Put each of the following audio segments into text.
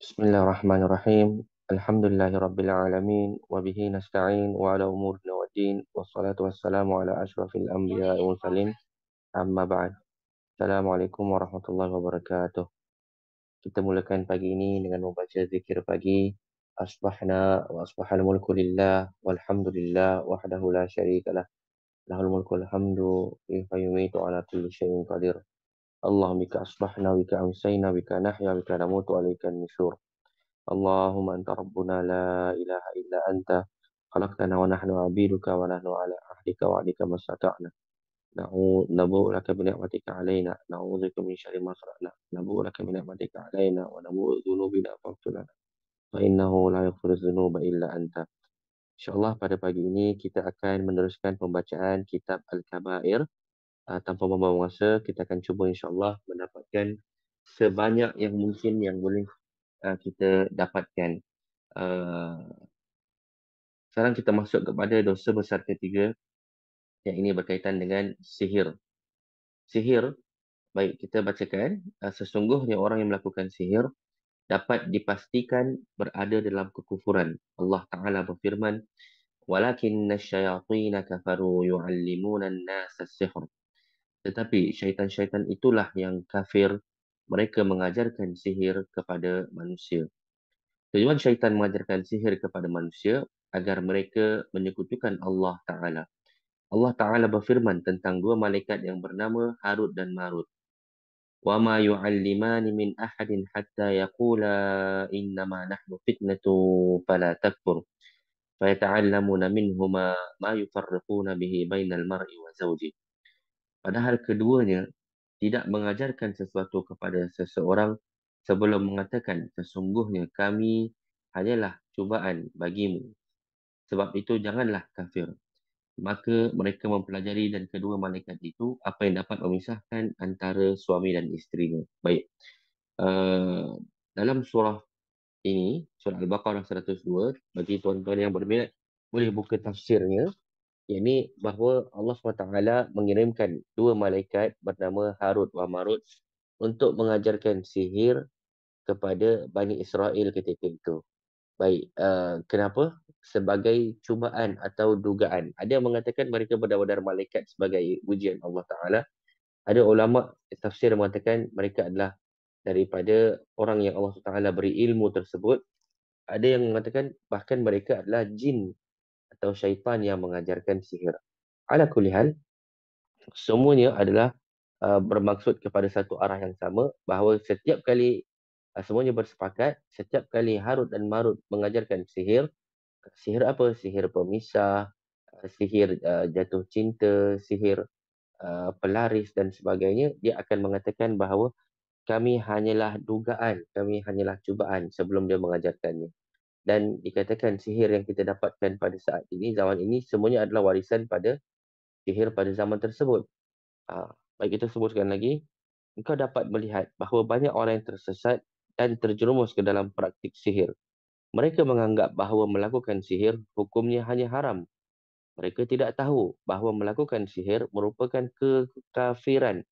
Bismillahirrahmanirrahim. Alhamdulillahirrabbilalamin. Wabihi nasta'in wa ala umurina wa din. Wassalatu wassalamu ala ashrafil anbiya wa mursalin. Amma ba'd. Assalamualaikum warahmatullahi wabarakatuh. Kita mulakan pagi ini dengan membaca zikir pagi. Asbahna wa asbahal mulku lillah walhamdulillah wahdahu la syarika lah. Lahul mulku alhamdu wa yumitu ala kulli syai'in qadir. Allahumma bika asbahna bika amsayna bika nahya bika namutu alaika nusyur. اللهم أنت ربنا لا إله إلا أنت خلقتنا ونحن عبيدك ونحن على عهدك وعدك ما استطعنا نبوء لك بنعمتك علينا نعوذ بك من شر ما صنعنا نبوء لك بنعمتك علينا ونبوء ذنوبنا فاغفر لنا فإنه لا يغفر الذنوب إلا أنت. InsyaAllah pada pagi ini kita akan meneruskan pembacaan kitab Al-Kabair. Tanpa membuang masa, kita akan cuba insyaAllah mendapatkan sebanyak yang mungkin yang boleh kita dapatkan. Sekarang kita masuk kepada dosa besar ketiga, yang ini berkaitan dengan sihir. Sihir, baik kita bacakan, sesungguhnya orang yang melakukan sihir dapat dipastikan berada dalam kekufuran. Allah Ta'ala berfirman, وَلَكِنَّ الشَّيَاطِينَ كَفَرُوا يُعَلِّمُونَ النَّاسَ السِّحْرَ. Tetapi syaitan-syaitan itulah yang kafir, mereka mengajarkan sihir kepada manusia. Tujuan syaitan mengajarkan sihir kepada manusia agar mereka menyekutukan Allah Ta'ala. Allah Ta'ala berfirman tentang dua malaikat yang bernama Harut dan Marut. وَمَا يُعَلِّمَانِ مِنْ أَحَدٍ حَتَّى يَقُولَا إِنَّمَا نَحْنُ فِتْنَةٌ فَلَا تَكْفُرْ فَيَتَعَلَّمُونَ مِنْهُمَا مَا يُفَرِّقُونَ بِهِ بَيْنَ الْمَرْءِ وَزَوْجِهِ. Padahal keduanya tidak mengajarkan sesuatu kepada seseorang sebelum mengatakan, sesungguhnya kami hanyalah cubaan bagimu. Sebab itu janganlah kafir. Maka mereka mempelajari dan kedua malaikat itu apa yang dapat memisahkan antara suami dan isterinya. Baik. Dalam surah ini, surah Al-Baqarah 102, bagi tuan-tuan yang berminat, boleh buka tafsirnya. Yang ini bahawa Allah SWT mengirimkan dua malaikat bernama Harut wa Marut untuk mengajarkan sihir kepada Bani Israel ketika itu. Baik, kenapa? Sebagai cubaan atau dugaan. Ada yang mengatakan mereka benar-benar malaikat sebagai ujian Allah Ta'ala. Ada ulama tafsir mengatakan mereka adalah daripada orang yang Allah Ta'ala beri ilmu tersebut. Ada yang mengatakan bahkan mereka adalah jin atau syaitan yang mengajarkan sihir. Ala kulli hal, semuanya adalah bermaksud kepada satu arah yang sama, bahawa setiap kali semuanya bersepakat, setiap kali Harut dan Marut mengajarkan sihir, sihir apa? Sihir pemisah, sihir jatuh cinta, sihir pelaris dan sebagainya, dia akan mengatakan bahawa kami hanyalah dugaan, kami hanyalah cubaan sebelum dia mengajarkannya. Dan dikatakan sihir yang kita dapatkan pada saat ini, zaman ini, semuanya adalah warisan pada sihir pada zaman tersebut. Baik, kita sebutkan lagi, engkau dapat melihat bahawa banyak orang yang tersesat dan terjerumus ke dalam praktik sihir. Mereka menganggap bahawa melakukan sihir hukumnya hanya haram. Mereka tidak tahu bahawa melakukan sihir merupakan kekafiran.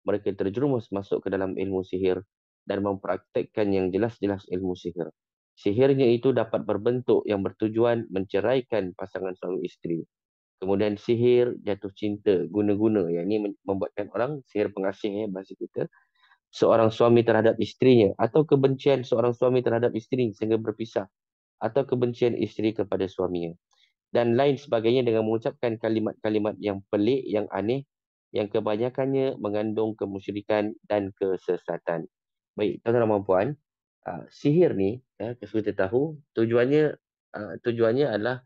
Mereka terjerumus masuk ke dalam ilmu sihir dan mempraktekkan yang jelas-jelas ilmu sihir. Sihirnya itu dapat berbentuk yang bertujuan menceraikan pasangan suami isteri. Kemudian sihir jatuh cinta, guna-guna. Yang ini membuatkan orang sihir pengasih, bahasa kita. Seorang suami terhadap isterinya, atau kebencian seorang suami terhadap isteri sehingga berpisah, atau kebencian isteri kepada suaminya, dan lain sebagainya dengan mengucapkan kalimat-kalimat yang pelik, yang aneh, yang kebanyakannya mengandung kemusyrikan dan kesesatan. Baik, tuan-tuan dan puan, sihir ni, kita tahu tujuannya adalah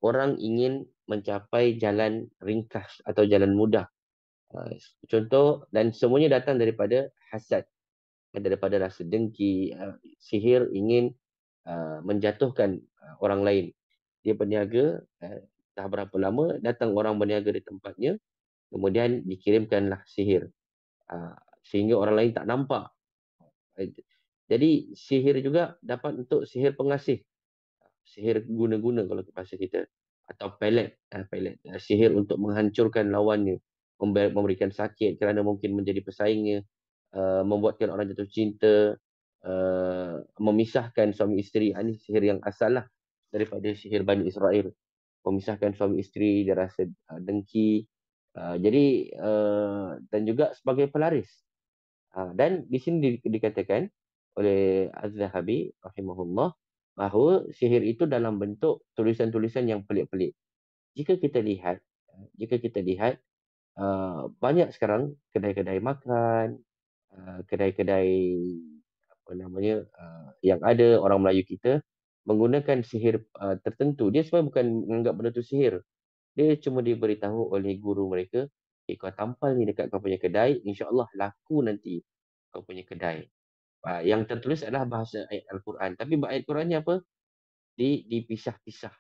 orang ingin mencapai jalan ringkas atau jalan mudah. Contoh, dan semuanya datang daripada hasad, daripada rasa dengki. Sihir ingin menjatuhkan orang lain. Dia berniaga, entah berapa lama, datang orang berniaga di tempatnya, kemudian dikirimkanlah sihir. Sehingga orang lain tak nampak. Jadi sihir juga dapat untuk sihir pengasih. Sihir guna-guna kalau bahasa kita. Atau pelet. Sihir untuk menghancurkan lawannya. Memberikan sakit kerana mungkin menjadi pesaingnya. Membuatkan orang jatuh cinta. memisahkan suami isteri. Ini sihir yang asal lah daripada sihir Bani Israel. Memisahkan suami isteri, dia rasa dengki. Dan juga sebagai pelaris. Dan di sini dikatakan oleh Az-Zahabi rahimahullah bahawa sihir itu dalam bentuk tulisan-tulisan yang pelik-pelik. Jika kita lihat, banyak sekarang kedai-kedai makan, kedai-kedai apa namanya yang ada orang Melayu kita menggunakan sihir tertentu. Dia sebenarnya bukan menganggap benda tu sihir. Dia cuma diberitahu oleh guru mereka, kau tampal ni dekat kau punya kedai, insya-Allah laku nanti kau punya kedai. Yang tertulis adalah bahasa ayat Al-Quran. Tapi ayat Al-Quran ni apa? Dipisah-pisah.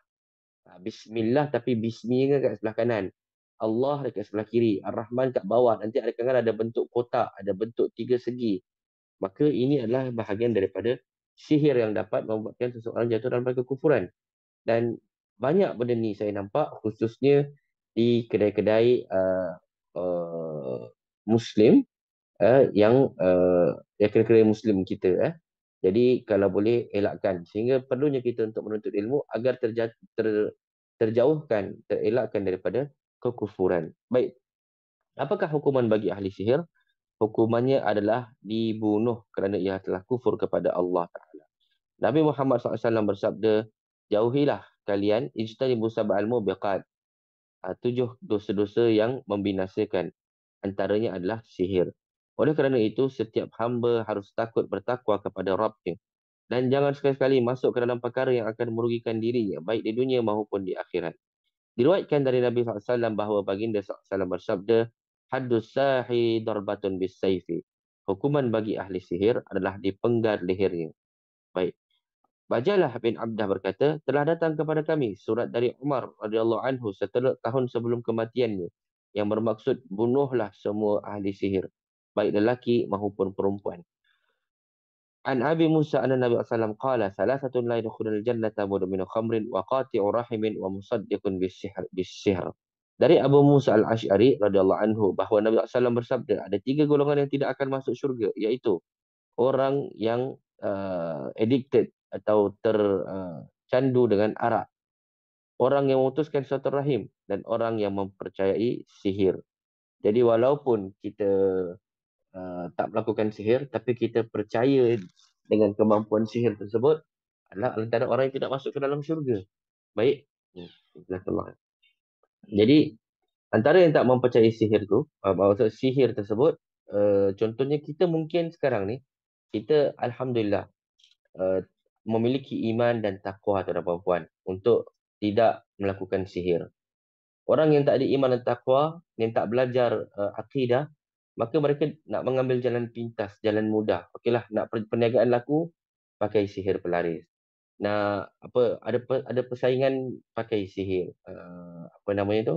Bismillah tapi bismi kat sebelah kanan. Allah dekat sebelah kiri. Ar-Rahman kat bawah. Nanti ada bentuk kotak, ada bentuk tiga segi. Maka ini adalah bahagian daripada sihir yang dapat membuatkan seseorang jatuh dalam kekufuran. Dan banyak benda ni saya nampak khususnya di kedai-kedai Muslim yang kedai-kedai Muslim kita. Jadi kalau boleh elakkan. Sehingga perlunya kita untuk menuntut ilmu agar terjauhkan, terelakkan daripada kekufuran. Baik, apakah hukuman bagi ahli sihir? Hukumannya adalah dibunuh kerana ia telah kufur kepada Allah Ta'ala. Nabi Muhammad SAW bersabda, jauhilah kalian ijtanibu sab'al mubiqat. 7 dosa-dosa yang membinasakan. Antaranya adalah sihir. Oleh kerana itu, setiap hamba harus takut bertakwa kepada Rabbnya. Dan jangan sekali-kali masuk ke dalam perkara yang akan merugikan dirinya, baik di dunia maupun di akhirat. Diriwayatkan dari Nabi SAW bahawa baginda SAW bersabda, Haddus sahi darbatun bis saifi. Hukuman bagi ahli sihir adalah dipenggal lehernya. Baik. Bajalah bin Abdah berkata, telah datang kepada kami surat dari Umar radhiyallahu anhu setelah tahun sebelum kematiannya yang bermaksud bunuhlah semua ahli sihir, baik lelaki maupun perempuan. An Abi Musa anna Nabi sallallahu alaihi wasallam qala thalathatun la yadkhulul jannata mudminu khamrin wa qati'u rahimin wa musaddiqun bis-sihr. Dari Abu Musa Al-Asy'ari radhiyallahu anhu bahawa Nabi sallallahu alaihi wasallam bersabda, ada 3 golongan yang tidak akan masuk syurga, iaitu orang yang addicted atau tercandu dengan arak, orang yang memutuskan silaturahim dan orang yang mempercayai sihir. Jadi walaupun kita tak melakukan sihir, tapi kita percaya dengan kemampuan sihir tersebut, adalah antara orang yang tidak masuk ke dalam syurga. Baik. Jazakallah. Jadi antara yang tak mempercayai sihir tu, maksud sihir tersebut, contohnya kita mungkin sekarang ni, kita alhamdulillah memiliki iman dan takwa terhadap perempuan untuk tidak melakukan sihir. Orang yang tak ada iman dan takwa, yang tak belajar akidah, maka mereka nak mengambil jalan pintas, jalan mudah. Okeylah, nak perniagaan laku, pakai sihir pelaris. Nak ada persaingan, pakai sihir. Apa namanya tu?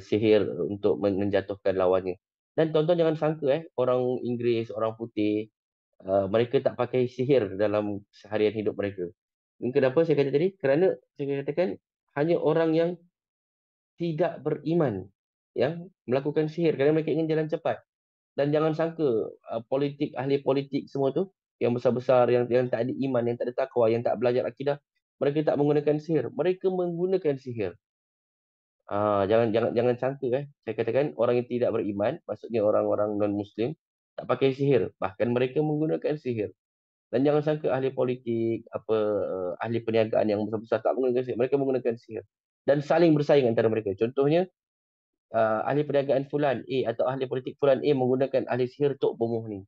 Sihir untuk menjatuhkan lawannya. Dan tuan-tuan jangan sangka orang Inggeris, orang putih, mereka tak pakai sihir dalam seharian hidup mereka. Kenapa saya kata tadi? Kerana saya katakan hanya orang yang tidak beriman yang melakukan sihir kerana mereka ingin jalan cepat. Dan jangan sangka ahli politik semua tu yang besar-besar, yang tak ada iman, yang tak ada takwa, yang tak belajar akidah, mereka tak menggunakan sihir. Mereka menggunakan sihir. Jangan sangka saya katakan orang yang tidak beriman, maksudnya orang-orang non-Muslim, tak pakai sihir. Bahkan mereka menggunakan sihir. Dan jangan sangka ahli politik, ahli perniagaan yang besar-besar tak menggunakan sihir. Mereka menggunakan sihir. Dan saling bersaing antara mereka. Contohnya, ahli perniagaan fulan A atau ahli politik fulan A menggunakan ahli sihir Tok Bomoh ni.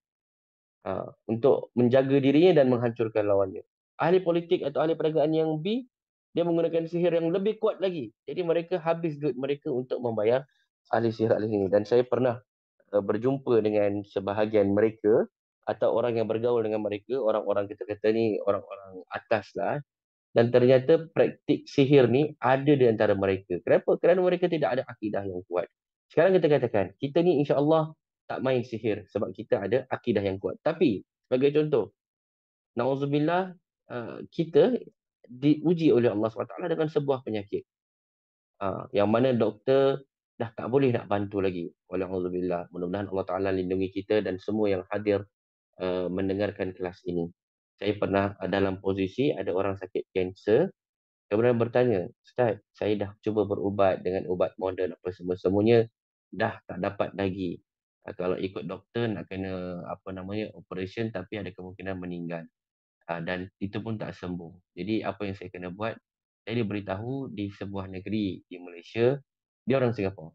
Untuk menjaga dirinya dan menghancurkan lawannya. Ahli politik atau ahli perniagaan yang B, dia menggunakan sihir yang lebih kuat lagi. Jadi mereka habis duit mereka untuk membayar ahli sihir ini. Dan saya pernah berjumpa dengan sebahagian mereka atau orang yang bergaul dengan mereka, orang-orang kita kata ni orang-orang atas lah. Dan ternyata praktik sihir ni ada di antara mereka. Kenapa? Kerana mereka tidak ada akidah yang kuat. Sekarang kita katakan, kita ni insya-Allah tak main sihir sebab kita ada akidah yang kuat. Tapi sebagai contoh, na'udzubillah, kita diuji oleh Allah SWT dengan sebuah penyakit. Yang mana doktor dah tak boleh nak bantu lagi. Walhamdulillah. Mudah-mudahan Allah Ta'ala lindungi kita dan semua yang hadir mendengarkan kelas ini. Saya pernah dalam posisi ada orang sakit kanser, kemudian bertanya, Ustaz, saya dah cuba berubat dengan ubat moden apa semua-semuanya, dah tak dapat lagi. Kalau ikut doktor nak kena operation, tapi ada kemungkinan meninggal. Dan itu pun tak sembuh. Jadi apa yang saya kena buat, saya diberitahu di sebuah negeri di Malaysia, dia orang Singapura.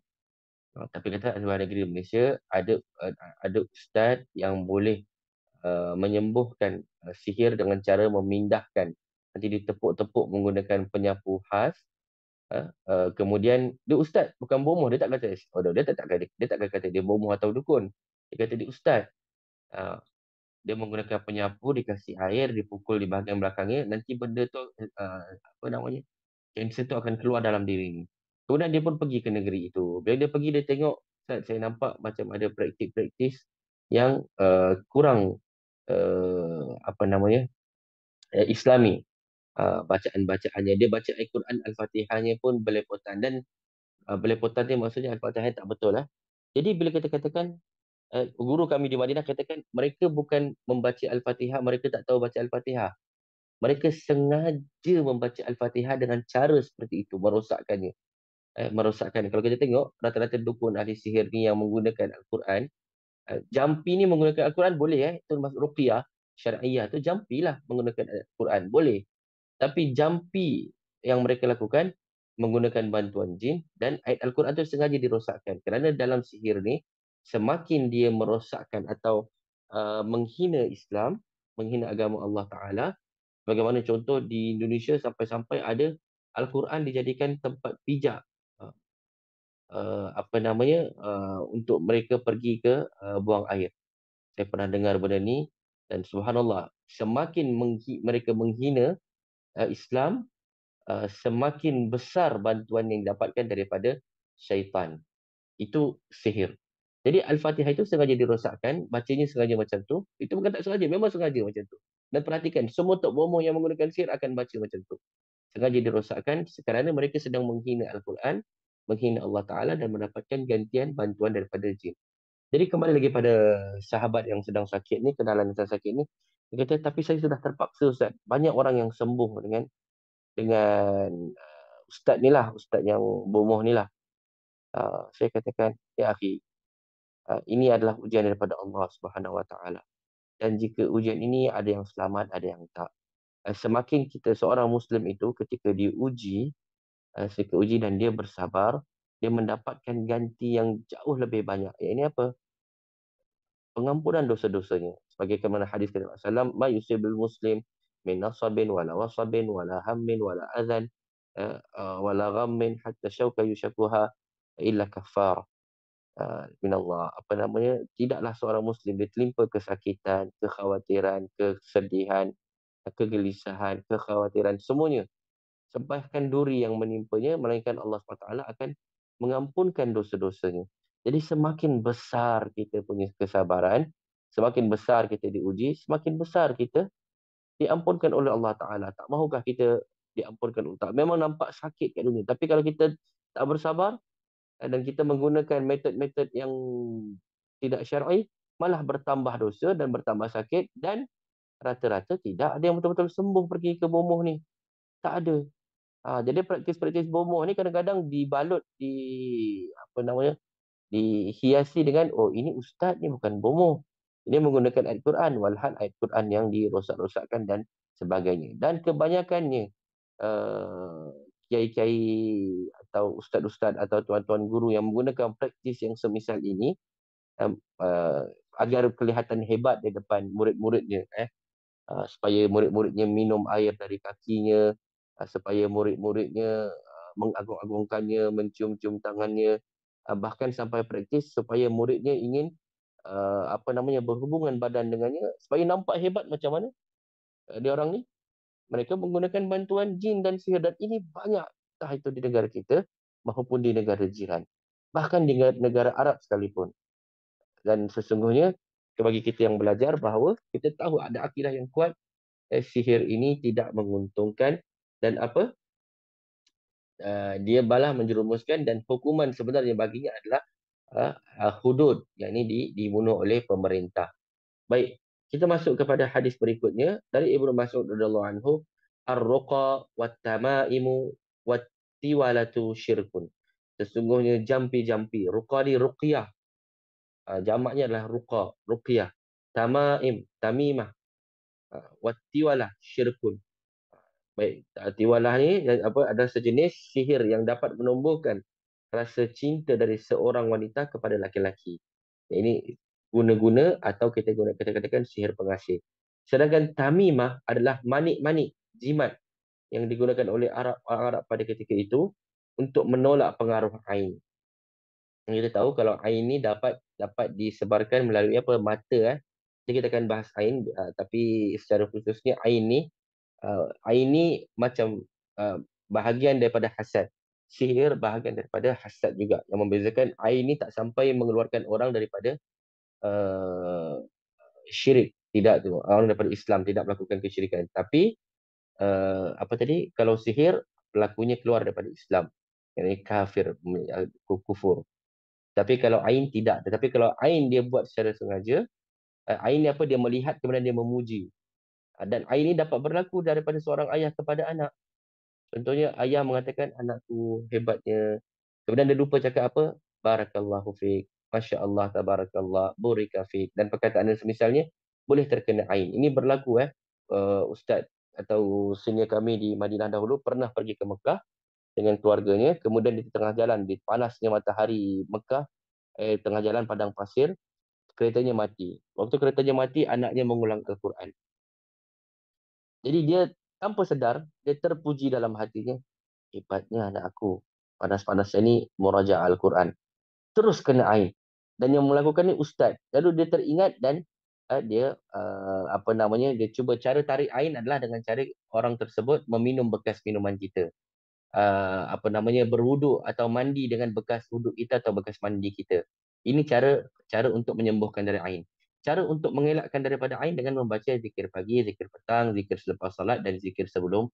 Tapi kata sebuah negeri di Malaysia ada ustaz yang boleh menyembuhkan sihir dengan cara memindahkan, nanti ditepuk-tepuk menggunakan penyapu khas. Kemudian dia ustaz, bukan bomoh. Dia tak kata, dia tak kata dia bomoh atau dukun. Dia kata dia ustaz. Uh, dia menggunakan penyapu, dikasih air, dipukul di bahagian belakangnya, nanti benda tu kanser tu akan keluar dalam diri ni. Kemudian dia pun pergi ke negeri itu. Bila dia pergi, dia tengok, saya nampak macam ada praktik-praktis yang kurang Islami. Bacaan-bacaannya, dia baca Al-Quran, Al-Fatihahnya pun belepotan, dan belepotan dia maksudnya Al-Fatihah tak betul lah. Jadi bila kita katakan, guru kami di Madinah katakan mereka bukan membaca Al-Fatihah, mereka tak tahu baca Al-Fatihah. Mereka sengaja membaca Al-Fatihah dengan cara seperti itu, merosakkannya. Merosakkan. Kalau kita tengok, rata-rata dukun ahli sihir ni yang menggunakan Al-Quran, jampi ni menggunakan Al-Quran boleh, itu masuk ruqyah syar'iyah tu, jampi lah menggunakan Al-Quran boleh. Tapi jampi yang mereka lakukan menggunakan bantuan jin, dan ayat Al-Quran tu sengaja dirosakkan. Kerana dalam sihir ni, semakin dia merosakkan atau menghina Islam, menghina agama Allah Ta'ala, bagaimana contoh di Indonesia sampai-sampai ada Al-Quran dijadikan tempat pijak, untuk mereka pergi ke buang air. Saya pernah dengar benda ni, dan subhanallah, semakin mereka menghina Islam, semakin besar bantuan yang didapatkan daripada syaitan. Itu sihir. Jadi Al-Fatihah itu sengaja dirosakkan, bacanya sengaja macam tu. Itu bukan tak sengaja, memang sengaja macam tu. Dan perhatikan, semua tok bomoh yang menggunakan sihir akan baca macam tu. Sengaja dirosakkan kerana mereka sedang menghina Al-Quran, menghina Allah Ta'ala, dan mendapatkan gantian bantuan daripada jin. Jadi kembali lagi pada sahabat yang sedang sakit ni, kenalan yang sedang sakit ni, dia kata, tapi saya sudah terpaksa Ustaz. Banyak orang yang sembuh dengan ustaz ni lah, ustaz yang bomoh ni lah. Saya katakan, ya akhi, ini adalah ujian daripada Allah Subhanahu Wa Taala. Dan jika ujian ini ada yang selamat, ada yang tak. Semakin kita seorang Muslim itu ketika diuji, dan dia bersabar, dia mendapatkan ganti yang jauh lebih banyak. Ini apa? Pengampunan dosa-dosanya. Sebagaimana hadis dari Rasulullah SAW, ma yusibul muslim min nasabin wala wasabin wala hammin wala adhan wala ghammin hatta syauka yushakuha illa kafar min Allah. Tidaklah seorang muslim diterlimpa kesakitan, kekhawatiran, kesedihan, kegelisahan, kekhawatiran, semuanya. Bahkan duri yang menimpanya, melainkan Allah SWT akan mengampunkan dosa-dosanya. Jadi semakin besar kita punya kesabaran, semakin besar kita diuji, semakin besar kita diampunkan oleh Allah Ta'ala. Tak mahukah kita diampunkan Allah Ta'ala? Memang nampak sakit kat dunia. Tapi kalau kita tak bersabar, dan kita menggunakan metod-metod yang tidak syar'i, malah bertambah dosa dan bertambah sakit, dan rata-rata tidak ada yang betul-betul sembuh pergi ke bomoh ni. Tak ada. Jadi praktis-praktis bomoh ni kadang-kadang dibalut, dihiasi dengan, oh ini ustaz ni bukan bomoh. Ini menggunakan ayat Quran, walhal ayat Quran yang dirosak-rosakkan dan sebagainya. Dan kebanyakannya kiai-kiai atau ustaz-ustaz atau tuan-tuan guru yang menggunakan praktis yang semisal ini, agar kelihatan hebat di depan murid-muridnya, supaya murid-muridnya minum air dari kakinya, supaya murid-muridnya mengagung-agungkannya, mencium-cium tangannya, bahkan sampai praktis supaya muridnya ingin berhubungan badan dengannya, supaya nampak hebat macam mana dia orang ni. Mereka menggunakan bantuan jin dan sihir, dan ini banyak, entah itu di negara kita maupun di negara jiran, bahkan di negara Arab sekalipun. Dan sesungguhnya bagi kita yang belajar bahawa kita tahu ada akidah yang kuat, sihir ini tidak menguntungkan, dan dia malah menjerumuskan, dan hukuman sebenarnya baginya adalah hudud, yang ini dibunuh oleh pemerintah. Baik, Kita masuk kepada hadis berikutnya dari Ibnu Mas'ud radhiyallahu anhu, ar-ruqa wat-tamaimu wat-tiwalatu syirkun. Sesungguhnya jampi-jampi, ruqa ni ruqyah. Jamaknya adalah ruqa, ruqyah. Tamaim, tamimah, wat-tiwalah syirkun. Baik, tiwalah ni apa, ada sejenis sihir yang dapat menumbuhkan rasa cinta dari seorang wanita kepada laki-laki. Ini guna-guna atau kita katakan sihir pengasih. Sedangkan tamimah adalah manik-manik, jimat yang digunakan oleh orang Arab pada ketika itu untuk menolak pengaruh ain. Kita tahu kalau ain ni dapat disebarkan melalui apa, mata. Jadi kita akan bahas ain, tapi secara khususnya ain ni, ain ni macam bahagian daripada hasad. Sihir bahagian daripada hasad juga. Yang membezakan ain ni tak sampai mengeluarkan orang daripada uh, syirik. Tidak tu. Orang daripada Islam tidak melakukan kesyirikan. Tapi apa tadi? Kalau sihir pelakunya keluar daripada Islam. Yang ini kafir, kufur. Tapi kalau ain tidak. Tetapi kalau ain dia buat secara sengaja, ain ni apa? Dia melihat kemudian dia memuji. Dan ain ni dapat berlaku daripada seorang ayah kepada anak. Contohnya ayah mengatakan anakku hebatnya. Kemudian dia lupa cakap apa? Barakallahu fiik. Masya Allah, tabarakallah, burika fiik. Dan perkataan yang semisalnya boleh terkena ain. Ini berlaku Ustaz atau senior kami di Madinah dahulu pernah pergi ke Mekah dengan keluarganya. Kemudian di tengah jalan, di panasnya matahari Mekah, tengah jalan padang pasir, keretanya mati. Waktu keretanya mati, anaknya mengulang Al-Quran. Jadi dia tanpa sedar, dia terpuji dalam hatinya. Hebatnya anak aku. Panas-panasnya ni muraja Al-Quran. Terus kena air. Dan yang melakukan ni ustaz. Lalu dia teringat dan dia apa namanya, dia cuba cara tarik air adalah dengan cara orang tersebut meminum bekas minuman kita. Apa namanya, berwuduk atau mandi dengan bekas wuduk kita atau bekas mandi kita. Ini cara cara untuk menyembuhkan dari ain. Cara untuk mengelakkan daripada ain dengan membaca zikir pagi, zikir petang, zikir selepas salat dan zikir sebelum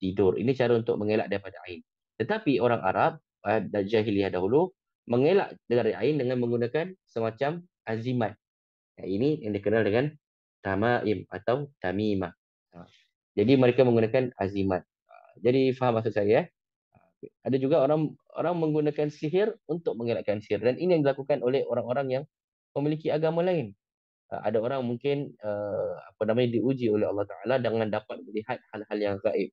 tidur. Ini cara untuk mengelak daripada ain. Tetapi orang Arab dan jahiliyah dahulu mengelak dari ain dengan menggunakan semacam azimat. Ini yang dikenal dengan tamaim atau tamimah. Jadi mereka menggunakan azimat. Jadi faham maksud saya? Ada juga orang orang menggunakan sihir untuk mengelakkan sihir, dan ini yang dilakukan oleh orang-orang yang memiliki agama lain. Ada orang mungkin apa namanya, diuji oleh Allah Taala dengan dapat melihat hal-hal yang gaib.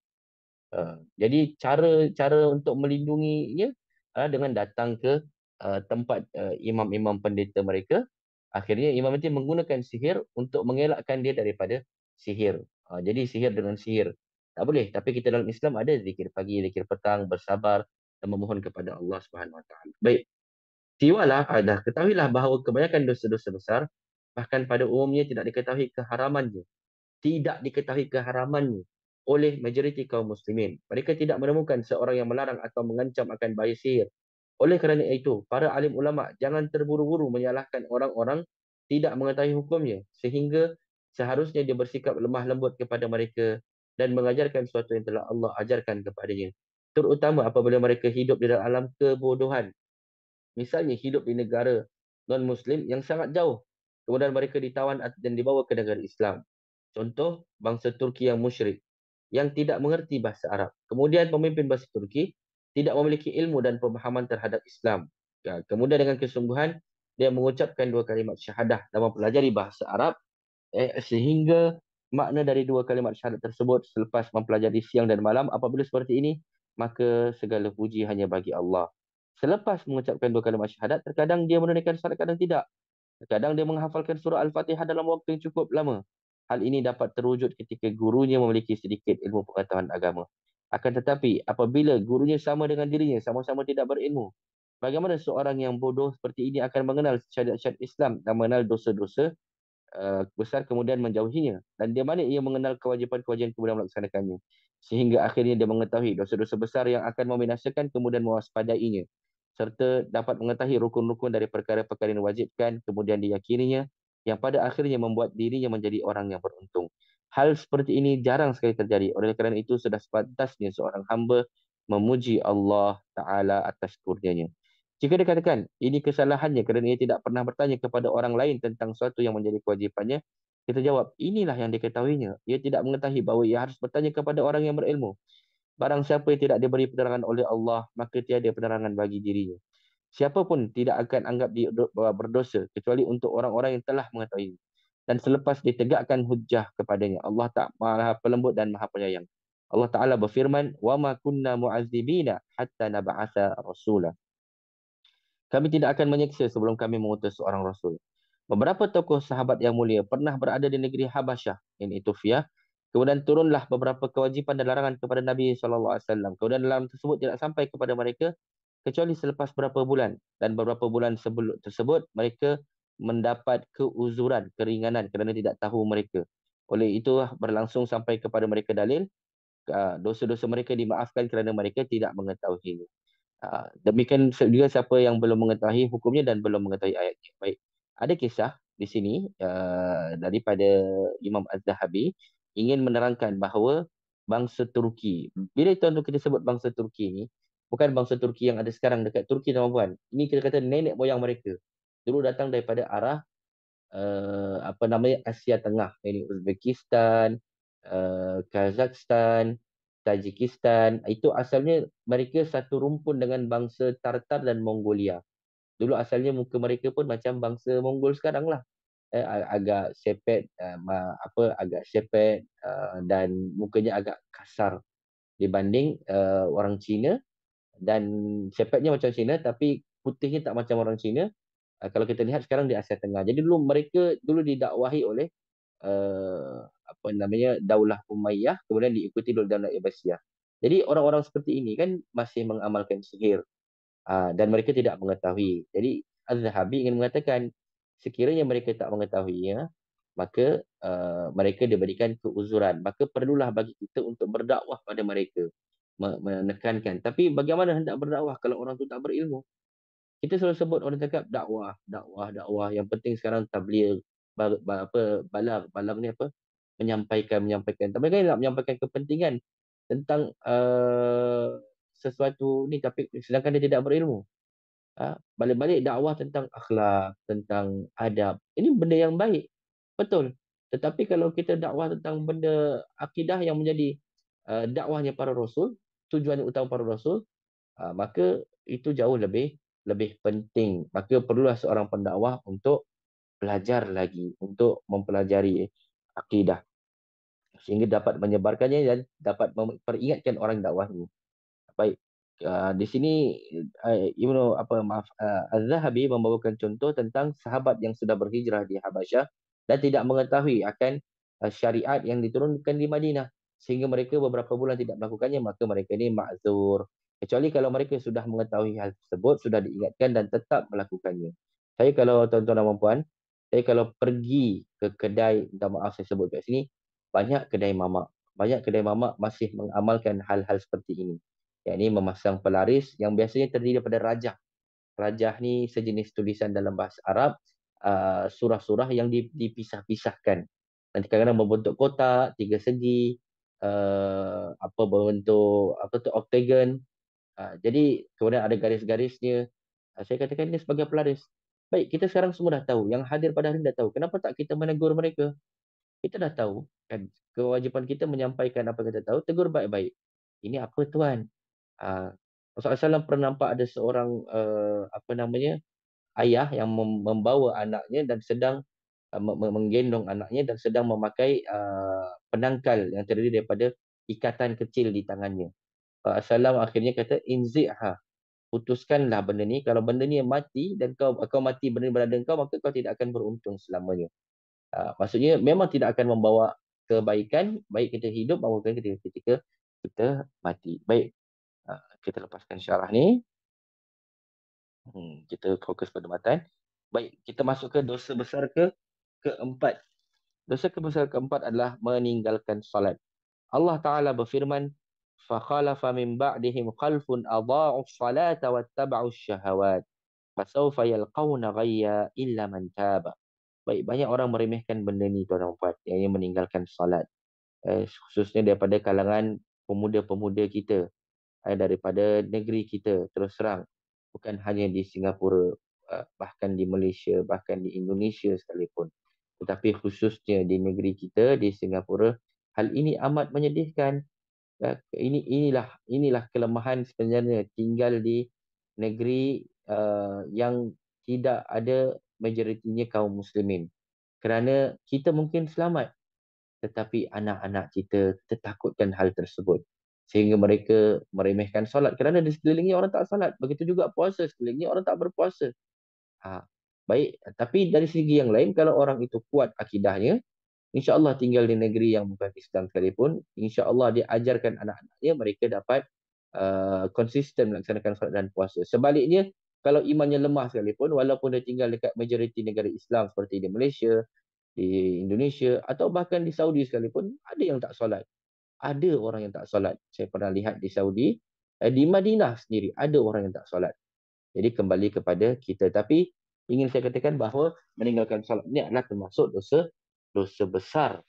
Jadi cara untuk melindunginya dengan datang ke tempat imam-imam pendeta mereka. Akhirnya imam itu menggunakan sihir untuk mengelakkan dia daripada sihir. Jadi sihir dengan sihir tak boleh. Tapi kita dalam Islam ada zikir pagi, zikir petang, bersabar dan memohon kepada Allah Subhanahu Wa Taala. Baik. Tiwalah, dah ketahuilah bahawa kebanyakan dosa-dosa besar bahkan pada umumnya tidak diketahui keharamannya. Tidak diketahui keharamannya oleh majoriti kaum muslimin. Mereka tidak menemukan seorang yang melarang atau mengancam akan bahaya sihir. Oleh kerana itu, para alim ulama jangan terburu-buru menyalahkan orang-orang tidak mengetahui hukumnya, sehingga seharusnya dia bersikap lemah lembut kepada mereka dan mengajarkan sesuatu yang telah Allah ajarkan kepadanya. Terutama apabila mereka hidup di dalam alam kebodohan. Misalnya hidup di negara non-Muslim yang sangat jauh. Kemudian mereka ditawan dan dibawa ke negara Islam. Contoh, bangsa Turki yang musyrik, yang tidak mengerti bahasa Arab. Kemudian pemimpin bangsa Turki tidak memiliki ilmu dan pemahaman terhadap Islam. Kemudian dengan kesungguhan, dia mengucapkan dua kalimat syahadah dan mempelajari bahasa Arab, sehingga makna dari dua kalimat syahadat tersebut selepas mempelajari siang dan malam. Apabila seperti ini, maka segala puji hanya bagi Allah. Selepas mengucapkan dua kalimat syahadat, terkadang dia menunaikan salat, kadang tidak. Terkadang dia menghafalkan surah Al-Fatihah dalam waktu yang cukup lama. Hal ini dapat terwujud ketika gurunya memiliki sedikit ilmu pengetahuan agama. Akan tetapi, apabila gurunya sama dengan dirinya, sama-sama tidak berilmu, bagaimana seorang yang bodoh seperti ini akan mengenal syariat-syariat Islam dan mengenal dosa-dosa besar kemudian menjauhinya, dan dia mana ia mengenal kewajipan-kewajipan kemudian melaksanakannya, sehingga akhirnya dia mengetahui dosa-dosa besar yang akan membinasakan kemudian mewaspadainya, serta dapat mengetahui rukun-rukun dari perkara-perkara yang diwajibkan kemudian diyakininya, yang pada akhirnya membuat dirinya menjadi orang yang beruntung. Hal seperti ini jarang sekali terjadi. Oleh kerana itu sudah sepantasnya seorang hamba memuji Allah Ta'ala atas kurnianya. Jika dikatakan ini kesalahannya kerana ia tidak pernah bertanya kepada orang lain tentang sesuatu yang menjadi kewajipannya, Kita jawab, inilah yang diketahuinya. Ia tidak mengetahui bahawa ia harus bertanya kepada orang yang berilmu. Barang siapa yang tidak diberi penerangan oleh Allah, maka tiada penerangan bagi dirinya. Siapa pun tidak akan anggap dia berdosa kecuali untuk orang-orang yang telah mengetahui. Dan selepas ditegakkan hujjah kepadanya, Allah tak Maha Pelembut dan Maha Penyayang. Allah Ta'ala berfirman, "Wa ma kunna mu'azzibina hatta nab'atha rasula." Kami tidak akan menyiksa sebelum kami mengutus seorang rasul. Beberapa tokoh sahabat yang mulia pernah berada di negeri Habasyah, ini Ethiopia. Kemudian turunlah beberapa kewajipan dan larangan kepada Nabi SAW. Kemudian dalam tersebut tidak sampai kepada mereka kecuali selepas beberapa bulan. Dan beberapa bulan sebelum tersebut, mereka mendapat keuzuran, keringanan kerana tidak tahu mereka. Oleh itu berlangsung sampai kepada mereka dalil, dosa-dosa mereka dimaafkan kerana mereka tidak mengetahui. Demikian juga siapa yang belum mengetahui hukumnya dan belum mengetahui ayatnya. Baik, ada kisah di sini daripada Imam Az-Zahabi ingin menerangkan bahawa bangsa Turki, bila tuan-tuan kita sebut bangsa Turki ni, bukan bangsa Turki yang ada sekarang dekat Turki, tuan-puan. Ini kita kata nenek moyang mereka. Dulu datang daripada arah apa namanya, Asia Tengah, ini Uzbekistan, Kazakhstan, Tajikistan. Itu asalnya mereka satu rumpun dengan bangsa Tartar dan Mongolia. Dulu asalnya muka mereka pun macam bangsa Mongol sekarang lah. Agak sepet, agak sepet, dan mukanya agak kasar dibanding orang Cina, dan sepetnya macam Cina tapi putihnya tak macam orang Cina. Kalau kita lihat sekarang di Asia Tengah. Jadi dulu mereka didakwahi oleh apa namanya, Daulah Umayyah, kemudian diikuti oleh Daulah Abbasiyah. Jadi orang-orang seperti ini kan masih mengamalkan sihir, dan mereka tidak mengetahui. Jadi Az-Zahabi ingin mengatakan sekiranya mereka tak mengetahuinya, maka mereka diberikan keuzuran. Maka perlulah bagi kita untuk berdakwah pada mereka, menekankan. Tapi bagaimana hendak berdakwah kalau orang tu tak berilmu? Kita selalu sebut, orang cakap dakwah, dakwah, dakwah. Yang penting sekarang tabligh, balang ni apa? Menyampaikan. Tapi kan nak menyampaikan kepentingan tentang sesuatu ni, tapi sedangkan dia tidak berilmu. Balik-balik dakwah tentang akhlak, tentang adab. Ini benda yang baik. Betul. Tetapi kalau kita dakwah tentang benda akidah yang menjadi dakwahnya para rasul, tujuan utama para rasul, maka itu jauh lebih lebih penting. Maka perlulah seorang pendakwah untuk belajar lagi, untuk mempelajari akidah sehingga dapat menyebarkannya dan dapat memperingatkan orang dakwah ini. Baik. Di sini Ibnu Az-Zahabi membawakan contoh tentang sahabat yang sudah berhijrah di Habasyah dan tidak mengetahui akan syariat yang diturunkan di Madinah, sehingga mereka beberapa bulan tidak melakukannya, maka mereka ini ma'zur. Kecuali kalau mereka sudah mengetahui hal tersebut, sudah diingatkan dan tetap melakukannya. Saya kalau tuan-tuan dan puan, saya kalau pergi ke kedai, minta maaf saya sebut kat sini, banyak kedai mamak. Banyak kedai mamak masih mengamalkan hal-hal seperti ini. Yang ini memasang pelaris yang biasanya terdiri daripada rajah. Rajah ni sejenis tulisan dalam bahasa Arab, surah-surah yang dipisah-pisahkan. Nanti kadang-kadang berbentuk kotak, tiga segi, apa berbentuk apa tu, octagon. Jadi kemudian ada garis-garisnya. Saya katakan ini sebagai pelaris. Baik, kita sekarang semua dah tahu. Yang hadir pada hari ini dah tahu. Kenapa tak kita menegur mereka? Kita dah tahu kan, kewajipan kita menyampaikan apa yang kita tahu, tegur baik-baik. Ini apa tuan? Rasulullah SAW pernah nampak ada seorang apa namanya, ayah yang membawa anaknya dan sedang menggendong anaknya dan sedang memakai penangkal yang terdiri daripada ikatan kecil di tangannya. Rasulullah SAW akhirnya kata, inzi'ha, putuskanlah benda ni. Kalau benda ni mati dan kau mati, benda ni berada kau, maka kau tidak akan beruntung selamanya. Maksudnya memang tidak akan membawa kebaikan baik kita hidup maupun ketika kita mati. Baik, kita lepaskan syarah ni. Kita fokus pada matan. Baik, kita masuk ke dosa besar keempat. Dosa besar keempat adalah meninggalkan salat. Allah Ta'ala berfirman, فَخَلَفَ مِنْ بَعْدِهِمْ خَلْفٌ أَضَاعُوا الصَّلَاةَ وَاتَّبَعُوا الشَّهَوَاتِ فَسَوْفَ يَلْقَوْنَ غَيًّا إِلَّا مَنْ تَابَ. Baik, banyak orang meremehkan benda ni tuan dan puan, yang meninggalkan salat. Khususnya daripada kalangan pemuda-pemuda kita, daripada negeri kita, terus terang. Bukan hanya di Singapura, bahkan di Malaysia, bahkan di Indonesia sekalipun. Tetapi khususnya di negeri kita, di Singapura, hal ini amat menyedihkan. Inilah kelemahan sebenarnya tinggal di negeri yang tidak ada majoritinya kaum muslimin. Kerana kita mungkin selamat, tetapi anak-anak kita takutkan hal tersebut. Sehingga mereka meremehkan solat kerana di sekelilingnya orang tak solat. Begitu juga puasa, sekelilingnya orang tak berpuasa. Ha, baik, tapi dari segi yang lain, kalau orang itu kuat akidahnya, InsyaAllah tinggal di negeri yang bukan Islam sekalipun, InsyaAllah dia ajarkan anak-anaknya, mereka dapat konsisten melaksanakan solat dan puasa. Sebaliknya, kalau imannya lemah sekalipun, walaupun dia tinggal dekat majoriti negara Islam seperti di Malaysia, di Indonesia, atau bahkan di Saudi sekalipun, ada yang tak solat. Ada orang yang tak solat. Saya pernah lihat di Saudi, di Madinah sendiri, ada orang yang tak solat. Jadi kembali kepada kita. Tapi ingin saya katakan bahawa meninggalkan solat ini adalah termasuk dosa besar,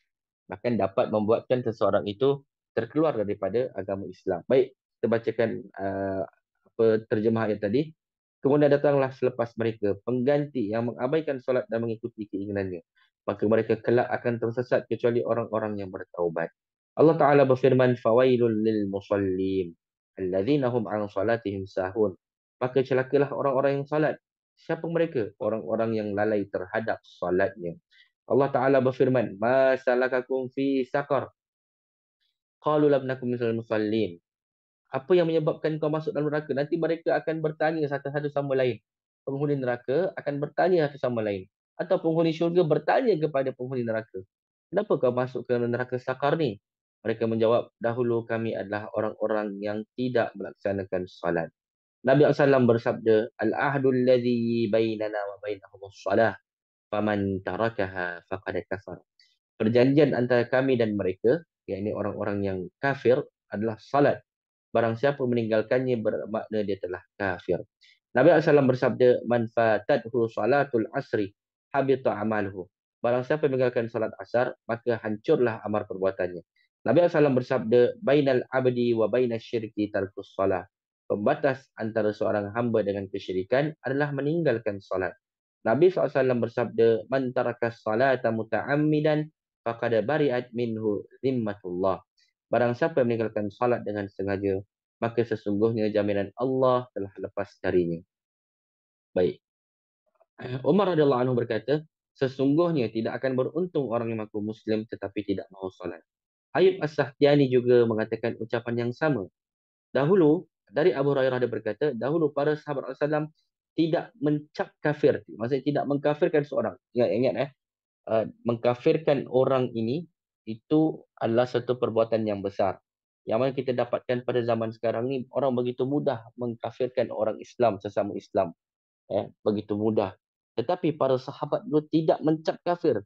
bahkan dapat membuatkan seseorang itu terkeluar daripada agama Islam. Baik, kita bacakan apa terjemah ayat tadi. Kemudian datanglah selepas mereka pengganti yang mengabaikan solat dan mengikuti keinginannya. Maka mereka kelak akan tersesat kecuali orang-orang yang bertaubat. Allah Ta'ala berfirman, Fawailul lil musallin, alladzina hum an salatihim sahun. Maka celakalah orang-orang yang salat. Siapa mereka? Orang-orang yang lalai terhadap salatnya. Allah Ta'ala berfirman, Ma salakakum fi sakar. Qalu lam nakum minal musallin. Apa yang menyebabkan kau masuk dalam neraka? Nanti mereka akan bertanya satu sama lain. Penghuni neraka akan bertanya satu sama lain. Atau penghuni syurga bertanya kepada penghuni neraka. Kenapa kau masuk ke neraka sakar ni? Mereka menjawab, dahulu kami adalah orang-orang yang tidak melaksanakan salat. Nabi SAW bersabda, Al-ahdu alladhi bainana wa bainahumus salah. Faman tarakaha faqad kafar. Perjanjian antara kami dan mereka, yakni orang-orang yang kafir, adalah salat. Barang siapa meninggalkannya bermakna dia telah kafir. Nabi SAW bersabda, Man fatathu salatul asri habita amaluhu. Barang siapa meninggalkan salat asar, maka hancurlah amal perbuatannya. Nabi SAW bersabda, Bainal abdi wa bainas syirki tarkus salah. Pembatas antara seorang hamba dengan kesyirikan adalah meninggalkan salat. Nabi SAW bersabda, Man tarakas salata muta'ammidan faqad bari'at minhu zimmatullah. Barang siapa yang meninggalkan salat dengan sengaja, maka sesungguhnya jaminan Allah telah lepas darinya. Baik. Umar radhiyallahu anhu berkata, sesungguhnya tidak akan beruntung orang yang mengaku Muslim tetapi tidak mahu salat. Ayub As-Sakhtiyani juga mengatakan ucapan yang sama. Dahulu, dari Abu Hurairah dia berkata, dahulu para sahabat Rasulullah SAW tidak mencap kafir. Maksudnya tidak mengkafirkan seorang. Ingat, mengkafirkan orang ini itu adalah satu perbuatan yang besar. Yang mana kita dapatkan pada zaman sekarang ni, orang begitu mudah mengkafirkan orang Islam, sesama Islam. Begitu mudah. Tetapi para sahabat dulu tidak mencap kafir.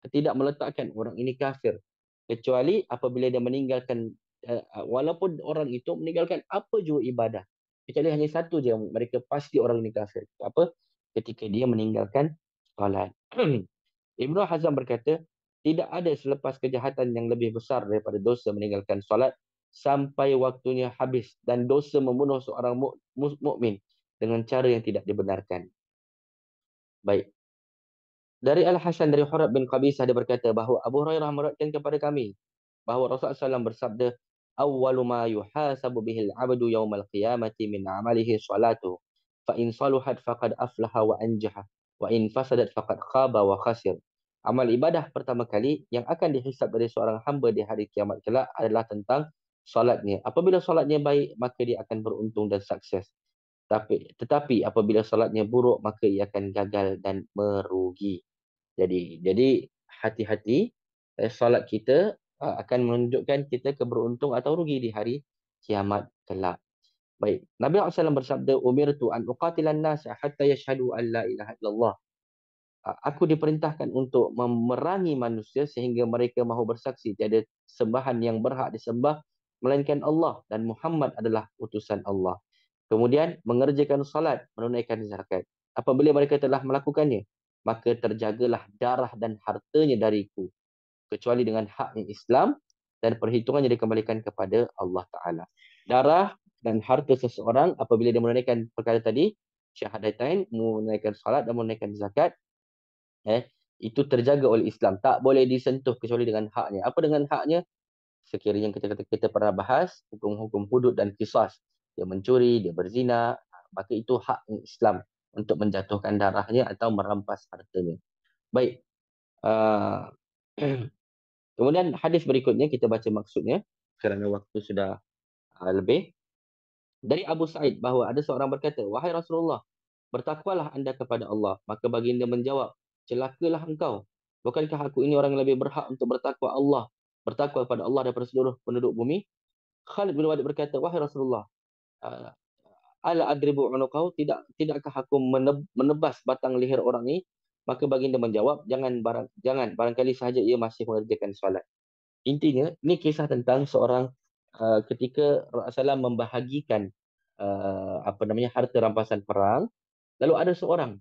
Tidak meletakkan orang ini kafir. Kecuali apabila dia meninggalkan, walaupun orang itu meninggalkan apa jua ibadah. Kecuali hanya satu je, mereka pasti orang ini kafir. Apa? Ketika dia meninggalkan salat. Ibnu Hazm berkata, tidak ada selepas kejahatan yang lebih besar daripada dosa meninggalkan solat sampai waktunya habis dan dosa membunuh seorang mukmin dengan cara yang tidak dibenarkan. Baik. Dari Al-Hasan dari Hurab bin Qabisah dia berkata bahawa Abu Hurairah meriwayatkan kepada kami bahawa Rasulullah SAW bersabda, "Awwalu ma yuhasabu bihil 'abdu yaumal qiyamati min 'amalihi salatuh. Fa in saluhat faqad aflaha wa anjaha, wa in fasadat faqad khaba wa khasir." Amal ibadah pertama kali yang akan dihisab dari seorang hamba di hari kiamat kelak adalah tentang solatnya. Apabila solatnya baik, maka dia akan beruntung dan sukses. Tetapi apabila solatnya buruk, maka ia akan gagal dan merugi. Jadi hati-hati, solat kita akan menunjukkan kita keberuntung atau rugi di hari kiamat kelak. Baik. Nabi SAW bersabda, Umirtu an uqatilan nas hatta yashhadu an la ilaha illallah. Aku diperintahkan untuk memerangi manusia sehingga mereka mahu bersaksi tiada sembahan yang berhak disembah melainkan Allah dan Muhammad adalah utusan Allah. Kemudian mengerjakan salat, menunaikan zakat. Apabila mereka telah melakukannya, maka terjagalah darah dan hartanya dariku kecuali dengan haknya Islam dan perhitungannya dikembalikan kepada Allah Ta'ala. Darah dan harta seseorang apabila dia menunaikan perkara tadi, syahadatain, menunaikan salat dan menunaikan zakat, itu terjaga oleh Islam. Tak boleh disentuh kecuali dengan haknya. Apa dengan haknya? Sekiranya kita pernah bahas hukum-hukum hudud dan qisas. Dia mencuri, dia berzina, maka itu hak Islam untuk menjatuhkan darahnya atau merampas hartanya. Baik. Uh, Kemudian hadis berikutnya kita baca maksudnya kerana waktu sudah lebih. Dari Abu Sa'id bahawa ada seorang berkata, "Wahai Rasulullah, bertakwalah anda kepada Allah." Maka baginda menjawab, "Celakalah engkau. Bukankah aku ini orang yang lebih berhak untuk bertakwa kepada Allah daripada seluruh penduduk bumi?" Khalid bin Walid berkata, "Wahai Rasulullah, uh, ala adribu unuqahu, tidakkah aku menebas batang leher orang ini?" Maka baginda menjawab, jangan, barangkali sahaja ia masih mengerjakan solat." Intinya, ini kisah tentang seorang ketika Rasulullah membahagikan harta rampasan perang. Lalu ada seorang,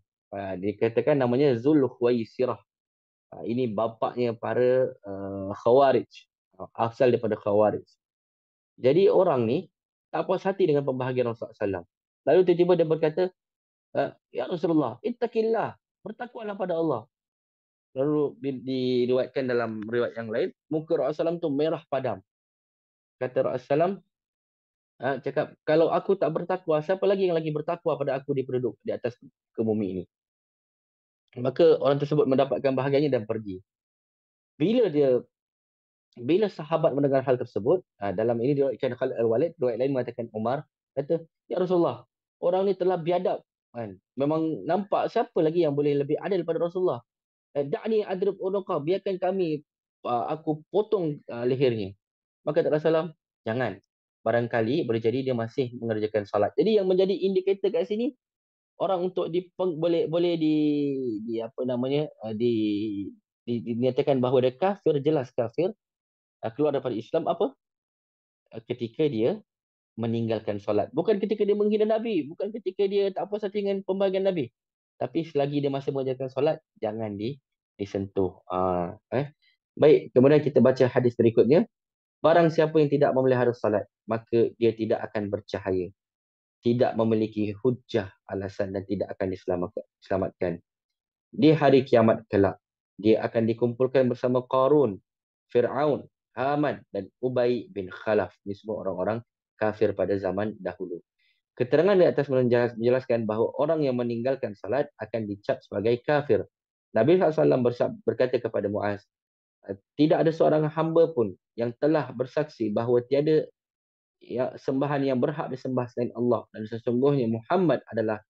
dikatakan namanya Zulkhuwaisirah. Ini bapaknya para Khawarij. Asal daripada Khawarij. Jadi orang ni tak puas hati dengan pembahagian Rasulullah SAW. Lalu tiba-tiba dia berkata, "Ya Rasulullah, ittaqillah, bertakwalah pada Allah." Lalu diriwayatkan dalam riwayat yang lain, muka Rasulullah SAW tu merah padam. Kata Rasulullah SAW, cakap, "Kalau aku tak bertakwa, siapa lagi yang lagi bertakwa pada aku di penduduk di atas ke bumi ini?" Maka orang tersebut mendapatkan bahagiannya dan pergi. Bila dia Bila sahabat mendengar hal tersebut, dalam ini diriwayatkan Khalid Al-Walid, riwayat lain mengatakan Umar, kata, "Ya Rasulullah, orang ni telah biadab." Kan? Memang nampak siapa lagi yang boleh lebih adil daripada Rasulullah. "Da'ni adrib unuqah, biarkan kami, aku potong lehernya." Maka kata Rasulullah, "Jangan. Barangkali boleh jadi dia masih mengerjakan salat." Jadi yang menjadi indikator kat sini, orang untuk boleh boleh di apa namanya dinyatakan bahawa dia kafir, jelas kafir, keluar daripada Islam apa? Ketika dia meninggalkan solat. Bukan ketika dia menghina Nabi, bukan ketika dia tak puas hati dengan pembahagian Nabi. Tapi selagi dia masih mengerjakan solat, jangan disentuh. Baik, kemudian kita baca hadis berikutnya. Barang siapa yang tidak memelihara solat, maka dia tidak akan bercahaya. Tidak memiliki hujah, alasan, dan tidak akan diselamatkan. Di hari kiamat kelak, dia akan dikumpulkan bersama Qarun, Fir'aun, Haman, dan Ubay bin Khalaf. Ini semua orang-orang kafir pada zaman dahulu. Keterangan di atas menjelaskan bahawa orang yang meninggalkan salat akan dicap sebagai kafir. Nabi SAW berkata kepada Muaz, "Tidak ada seorang hamba pun yang telah bersaksi bahawa tiada sembahan yang berhak disembah selain Allah, dan sesungguhnya Muhammad adalah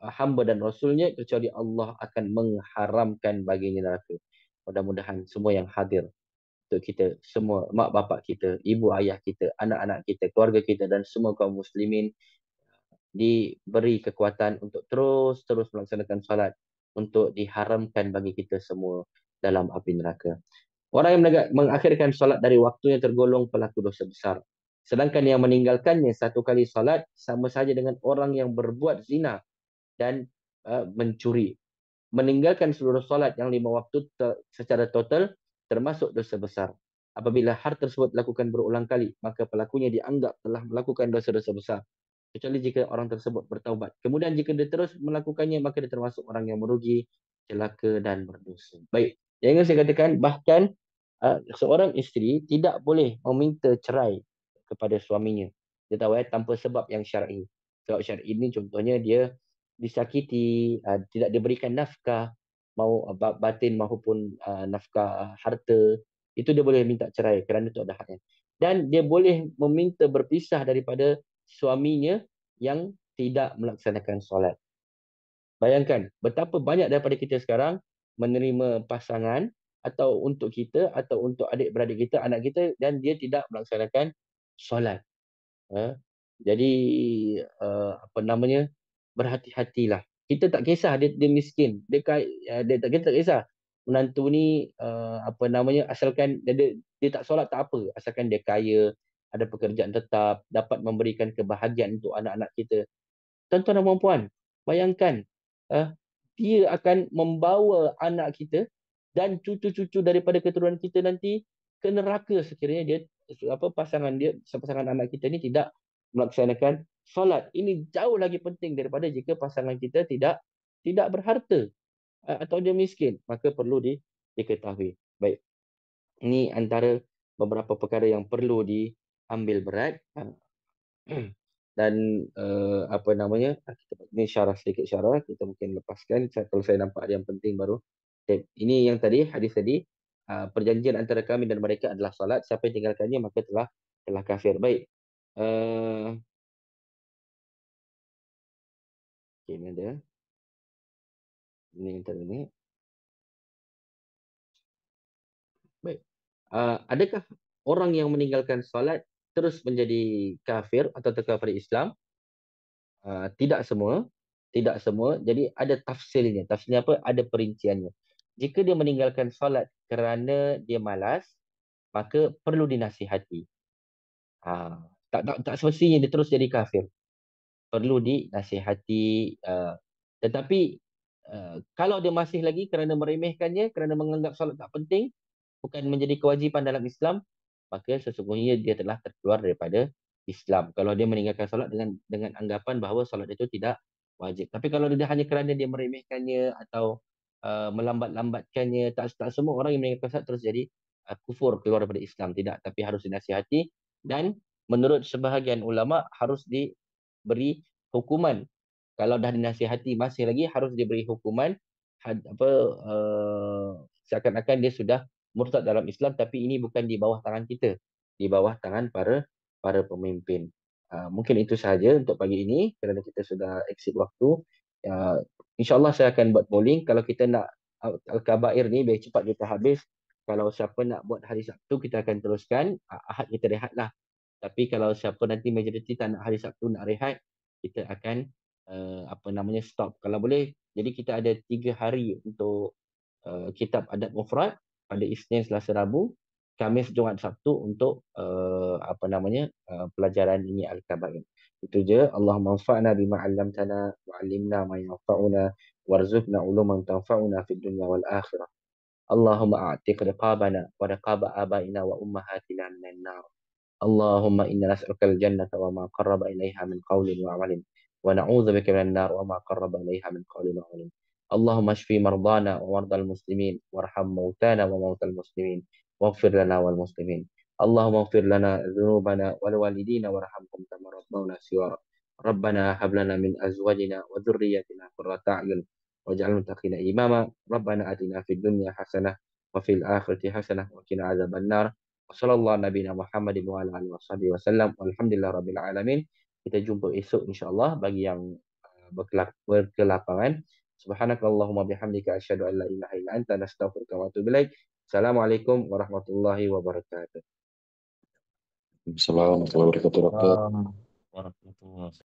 hamba dan rasulnya, kecuali Allah akan mengharamkan baginya neraka." Mudah-mudahan semua yang hadir, untuk kita semua, mak bapak kita, ibu ayah kita, anak-anak kita, keluarga kita, dan semua kaum muslimin diberi kekuatan untuk terus melaksanakan salat, untuk diharamkan bagi kita semua dalam api neraka. Orang yang mengakhirkan salat dari waktunya tergolong pelaku dosa besar. Sedangkan yang meninggalkannya satu kali salat sama saja dengan orang yang berbuat zina dan mencuri. Meninggalkan seluruh solat yang 5 waktu secara total termasuk dosa besar. Apabila hal tersebut dilakukan berulang kali, maka pelakunya dianggap telah melakukan dosa-dosa besar. Kecuali jika orang tersebut bertaubat. Kemudian jika dia terus melakukannya, maka dia termasuk orang yang merugi, celaka, dan berdosa. Baik, yang ingin saya katakan, bahkan seorang isteri tidak boleh meminta cerai kepada suaminya. Dia tahu tanpa sebab yang syar'i. Sebab syar'i ini contohnya dia disakiti, tidak diberikan nafkah, mau batin maupun nafkah harta, itu dia boleh minta cerai kerana itu ada haknya. Dan dia boleh meminta berpisah daripada suaminya yang tidak melaksanakan solat. Bayangkan betapa banyak daripada kita sekarang menerima pasangan atau untuk kita atau untuk adik-beradik kita, anak kita, dan dia tidak melaksanakan solat. Jadi apa namanya, berhati-hatilah. Kita tak kisah dia miskin, kita tak kisah menantu ni apa namanya, asalkan dia tak solat tak apa, asalkan dia kaya, ada pekerjaan tetap, dapat memberikan kebahagiaan untuk anak-anak kita. Tuan-tuan dan puan-puan, bayangkan dia akan membawa anak kita dan cucu-cucu daripada keturunan kita nanti ke neraka sekiranya pasangan anak kita ni tidak melaksanakan solat. Ini jauh lagi penting daripada jika pasangan kita tidak berharta. atau dia miskin, maka perlu diketahui. Baik, ini antara beberapa perkara yang perlu diambil berat. Dan apa namanya, ini syarah, sedikit syarah, kita mungkin lepaskan kalau saya nampak ada yang penting baru. Okay. Ini yang tadi, hadis tadi, perjanjian antara kami dan mereka adalah salat, siapa yang tinggalkannya maka telah kafir. Baik. Okay, ini ada. Ini antara ini. Baik. Adakah orang yang meninggalkan salat terus menjadi kafir atau terkafir Islam? Tidak semua, tidak semua. Jadi ada tafsirnya. Tafsirnya apa? Ada perinciannya. Jika dia meninggalkan solat kerana dia malas, maka perlu dinasihati. Tak semestinya dia terus jadi kafir. Perlu dinasihati. Tetapi kalau dia masih lagi kerana meremehkannya, kerana menganggap solat tak penting, bukan menjadi kewajipan dalam Islam, maka sesungguhnya dia telah terkeluar daripada Islam. Kalau dia meninggalkan solat dengan anggapan bahawa solat itu tidak wajib. Tapi kalau dia hanya kerana dia meremehkannya atau melambat-lambatkannya, tak semua orang yang meninggalkan solat terus jadi kufur, keluar daripada Islam. Tidak, tapi harus dinasihati dan menurut sebahagian ulama harus diberi hukuman. Kalau dah dinasihati masih lagi harus diberi hukuman seakan-akan dia sudah murtad dalam Islam, tapi ini bukan di bawah tangan kita, di bawah tangan para pemimpin. Mungkin itu sahaja untuk pagi ini kerana kita sudah exit waktu. InsyaAllah saya akan buat polling. Kalau kita nak Al-Kabair ni biar cepat kita habis. Kalau siapa nak buat hari Sabtu kita akan teruskan. Ahad kita rehatlah. Tapi kalau siapa nanti majoriti tak nak hari Sabtu nak rehat, kita akan apa namanya stop kalau boleh. Jadi kita ada 3 hari untuk kitab adab mufrad pada Isnin, Selasa, Rabu, Khamis, Jumaat, Sabtu untuk apa namanya pelajaran ini Al-Kabair. Itu je. Allahumma anfa'na bima 'allamtana wa 'allimna ma yanfa'una warzuqna uluman tanfa'una fid dunya wal akhirah. Allahumma a'tiq riqabana wa riqaba abaina wa ummahatina minan nar. اللهم إنا نسألك الجنة وما قرب إليها من قول وعمل ونعوذ بك من النار وما قرب إليها من قول وعمل. اللهم اشف مرضانا ومرضى المسلمين وارحم موتانا وموتى المسلمين واغفر لنا والمسلمين. اللهم اغفر لنا ذنوبنا ولوالدينا وارحمهم كما ربونا صغارا. ربنا هب لنا من أزواجنا وذريتنا قرة أعين واجعلنا للمتقين إماما. ربنا آتنا في الدنيا حسنة وفي الآخرة حسنة وقنا عذاب النار. Wassallallahu nabiyana Muhammadin wa ala alihi wasallam. Alhamdulillah rabbil alamin. Kita jumpa esok insya-Allah bagi yang berkelapangan. Subhanakallahumma bihamdika asyhadu an la ilaha illa anta nastaghfiruka wa atubu ilaik. Assalamualaikum warahmatullahi wabarakatuh. Assalamualaikum warahmatullahi wabarakatuh. Warahmatullahi wabarakatuh.